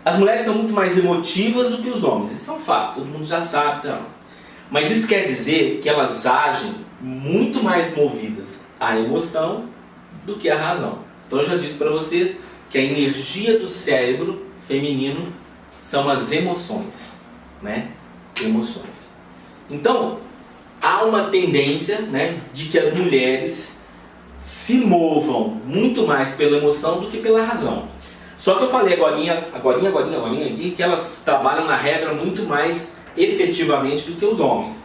as mulheres são muito mais emotivas do que os homens. Isso é um fato, todo mundo já sabe. Então. Mas isso quer dizer que elas agem muito mais movidas à emoção do que à razão. Então eu já disse para vocês que a energia do cérebro feminino são as emoções, né? Emoções. Então, há uma tendência, né, de que as mulheres se movam muito mais pela emoção do que pela razão. Só que eu falei agorinha aqui, que elas trabalham na regra muito mais efetivamente do que os homens.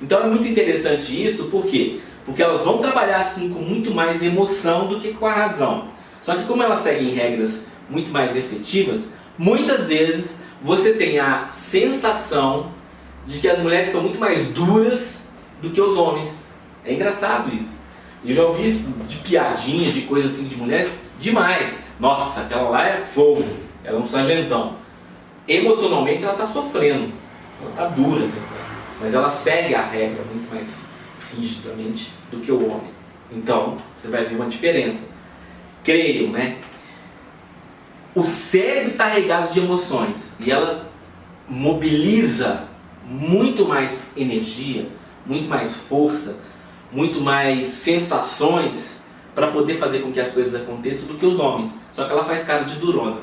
Então é muito interessante isso, por quê? Porque elas vão trabalhar assim com muito mais emoção do que com a razão. Só que como elas seguem regras muito mais efetivas, muitas vezes você tem a sensação de que as mulheres são muito mais duras do que os homens. É engraçado isso. Eu já ouvi isso de piadinha, de coisa assim de mulheres, demais. Nossa, aquela lá é fogo, ela é um sargentão. Emocionalmente ela está sofrendo, ela está dura, mas ela segue a regra muito mais rigidamente do que o homem. Então, você vai ver uma diferença. Creiam, né? O cérebro está regado de emoções e ela mobiliza muito mais energia, muito mais força, muito mais sensações para poder fazer com que as coisas aconteçam do que os homens. Só que ela faz cara de durona.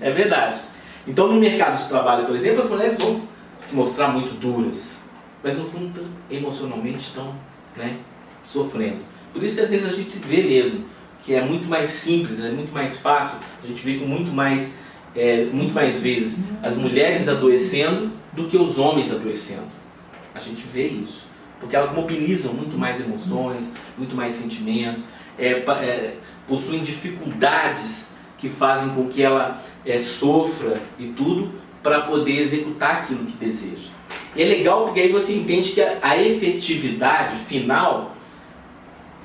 É verdade. Então no mercado de trabalho, por exemplo, as mulheres vão se mostrar muito duras, mas no fundo emocionalmente estão, né, sofrendo. Por isso que às vezes a gente vê mesmo que é muito mais simples, é muito mais fácil, a gente vê com muito mais vezes as mulheres adoecendo do que os homens adoecendo. A gente vê isso, porque elas mobilizam muito mais emoções, muito mais sentimentos, possuem dificuldades que fazem com que ela sofra e tudo para poder executar aquilo que deseja. E é legal porque aí você entende que a efetividade final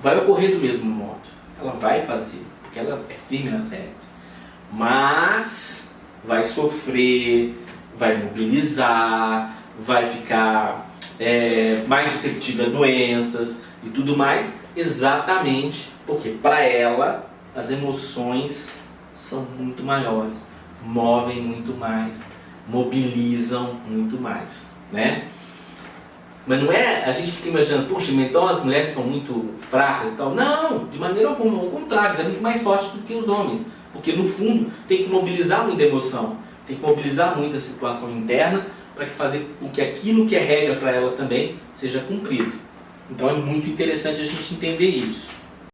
vai ocorrer do mesmo modo. Ela vai fazer, porque ela é firme nas regras. Mas vai sofrer, vai mobilizar, vai ficar mais suscetível a doenças e tudo mais, exatamente porque para ela as emoções são muito maiores, movem muito mais, mobilizam muito mais, né? Mas não é, a gente fica imaginando, puxa, então as mulheres são muito fracas e tal. Não, de maneira alguma, ao contrário, é muito mais forte do que os homens. Porque no fundo tem que mobilizar muita emoção, tem que mobilizar muita situação interna para fazer com que aquilo que é regra para ela também seja cumprido. Então é muito interessante a gente entender isso.